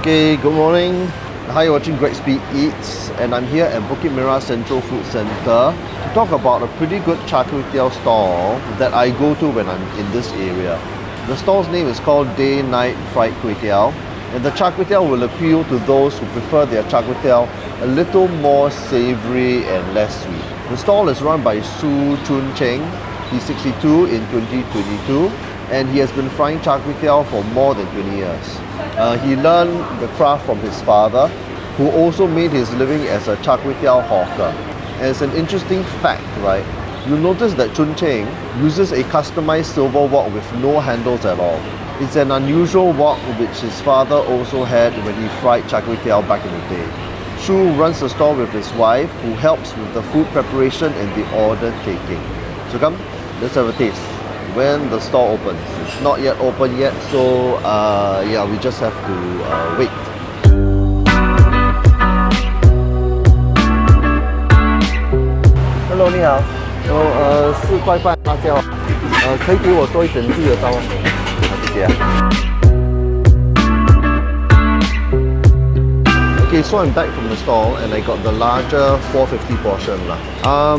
Okay, good morning. Hi, you're watching Greg Speed Eats, and I'm here at Bukit Merah Central Food Centre to talk about a pretty good char kway teow stall that I go to when I'm in this area. The stall's name is called Day-Night Fried Kway Teow, and the char kway teow will appeal to those who prefer their char kway teow a little more savoury and less sweet. The stall is run by Su Chun Cheng. He's 62 in 2022, and he has been frying char kway teow for more than 20 years. He learned the craft from his father, who also made his living as a char kway teow hawker. As an interesting fact, right, you'll notice that Chun Cheng uses a customized silver wok with no handles at all. It's an unusual wok which his father also had when he fried char kway teow back in the day. Shu runs the stall with his wife, who helps with the food preparation and the order taking. So come, let's have a taste when the store opens. It's not yet open yet, so yeah, we just have to wait. Hello， 你好，4块半辣椒，可以给我多一点绿的刀吗？好，谢谢。Okay, so I'm back from the stall and I got the larger 450 portion.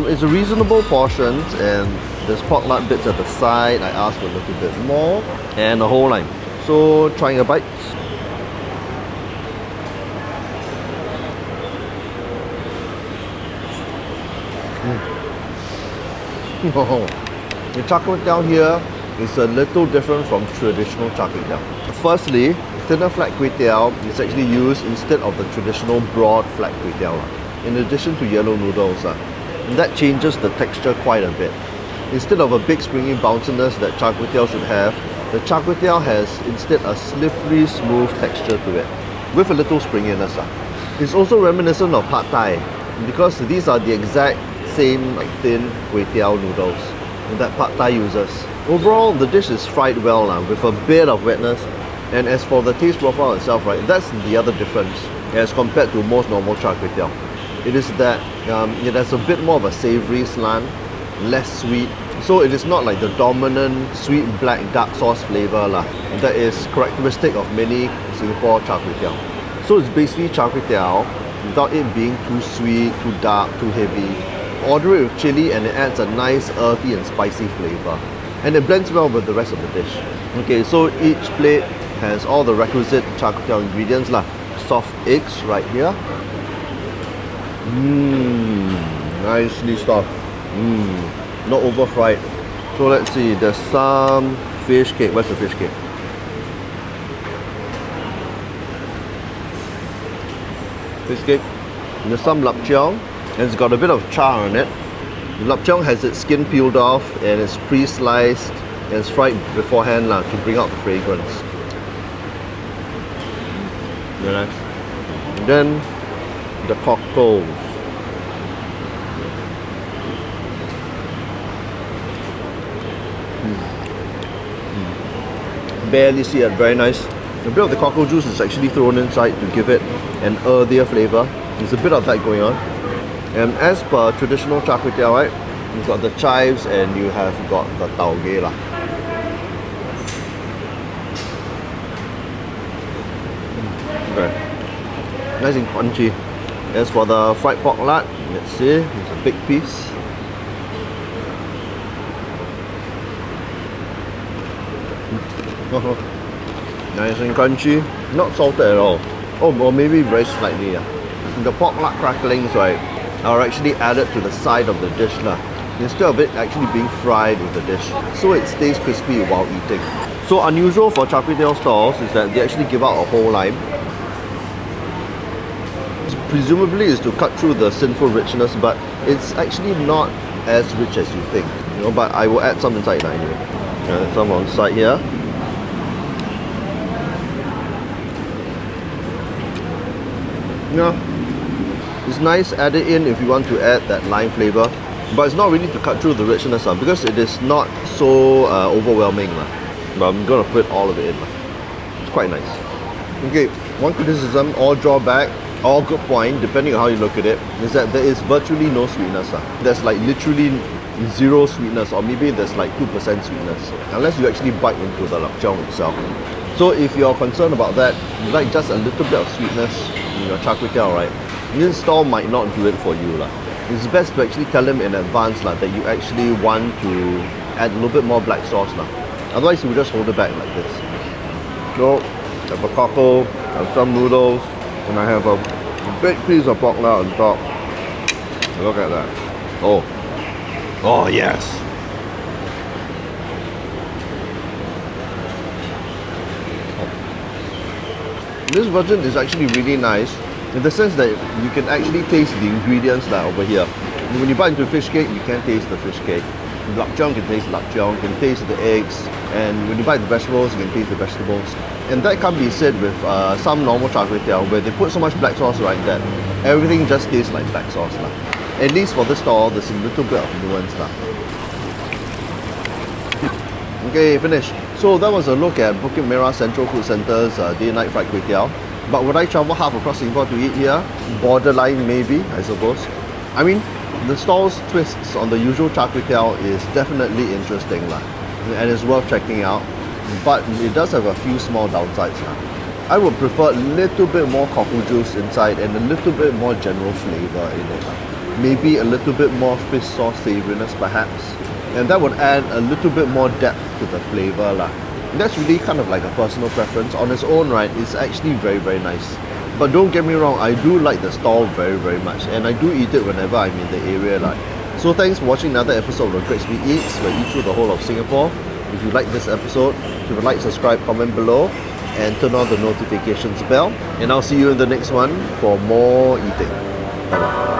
It's a reasonable portion, and there's pork lard bits at the side. I asked for a little bit more, and a whole lime. So trying a bite. The char kway teow here is a little different from traditional char kway teow. Firstly, thinner flat kway teow is actually used instead of the traditional broad flat kway teow, in addition to yellow noodles. And that changes the texture quite a bit. Instead of a big springy bounciness that char kway teow should have, the char kway teow has instead a slippery smooth texture to it, with a little springiness. It's also reminiscent of pad thai, because these are the exact same thin kway teow noodles that pad thai uses. Overall, the dish is fried well with a bit of wetness. And as for the taste profile itself, right, that's the other difference as compared to most normal char kway teow. It is that it has a bit more of a savoury slant, less sweet. So it is not like the dominant sweet black dark sauce flavour that is characteristic of many Singapore char kway teow. So it's basically char kway teow without it being too sweet, too dark, too heavy. Order it with chilli and it adds a nice earthy and spicy flavour. And it blends well with the rest of the dish. Okay, so each plate has all the requisite char kway teow ingredients Soft eggs right here. Nicely stuffed. Not over fried. So let's see, there's some fish cake. Where's the fish cake? Fish cake. And there's some lap cheong, and it's got a bit of char on it. The lap cheong has its skin peeled off and it's pre-sliced and it's fried beforehand to bring out the fragrance. Very nice. And then the cockles. Barely see it, very nice. A bit of the cockle juice is actually thrown inside to give it an earthier flavour. There's a bit of that going on. And as per traditional char kway teow, right, you've got the chives and you have got the taugeh Okay. Nice and crunchy. As for the fried pork lard, let's see, it's a big piece. Nice and crunchy, not salted at all. Oh, or maybe very slightly. The pork lard cracklings, right, are actually added to the side of the dish instead of it actually being fried with the dish, so it stays crispy while eating. So unusual for char kway teow stalls is that they actually give out a whole lime. Presumably is to cut through the sinful richness, but it's actually not as rich as you think. But I will add some inside anyway. And some on side here. It's nice, add it in if you want to add that lime flavour, but it's not really to cut through the richness because it is not so overwhelming but I'm gonna put all of it in It's quite nice. Okay, one criticism or drawback or good point, depending on how you look at it, is that there is virtually no sweetness. There's like literally zero sweetness, or maybe there's like 2% sweetness, unless you actually bite into the lap cheong itself. So if you're concerned about that, you like just a little bit of sweetness in your char kway teow, right? This stall might not do it for you. It's best to actually tell them in advance that you actually want to add a little bit more black sauce. Otherwise, you will just hold it back like this. So, I have a cockle, I have some noodles, and I have a big piece of pork lard on top. Look at that. Oh yes. This version is actually really nice in the sense that you can actually taste the ingredients that are over here. When you bite into fish cake, you can taste the fish cake. Lapcheong can taste lapcheong, you can taste the eggs, and when you bite the vegetables, you can taste the vegetables. And that can't be said with some normal char kway teow where they put so much black sauce right that everything just tastes like black sauce. At least for this stall, there's a little bit of nuance. Okay, finished. So that was a look at Bukit Merah Central Food Centre's day-night fried kway teow. But would I travel half across Singapore to eat here? Borderline maybe, I suppose. I mean, the stall's twists on the usual char kway teow is definitely interesting and it's worth checking out. But it does have a few small downsides. I would prefer a little bit more cockle juice inside and a little bit more general flavour in it. Maybe a little bit more fish sauce savouriness perhaps. And that would add a little bit more depth to the flavour. That's really kind of like a personal preference. On its own, right, it's actually very, very nice. But don't get me wrong, I do like the stall very, very much. And I do eat it whenever I'm in the area. So thanks for watching another episode of Great Speed Eats, where I eat through the whole of Singapore. If you like this episode, give a like, subscribe, comment below, and turn on the notifications bell. And I'll see you in the next one for more eating. Bye-bye.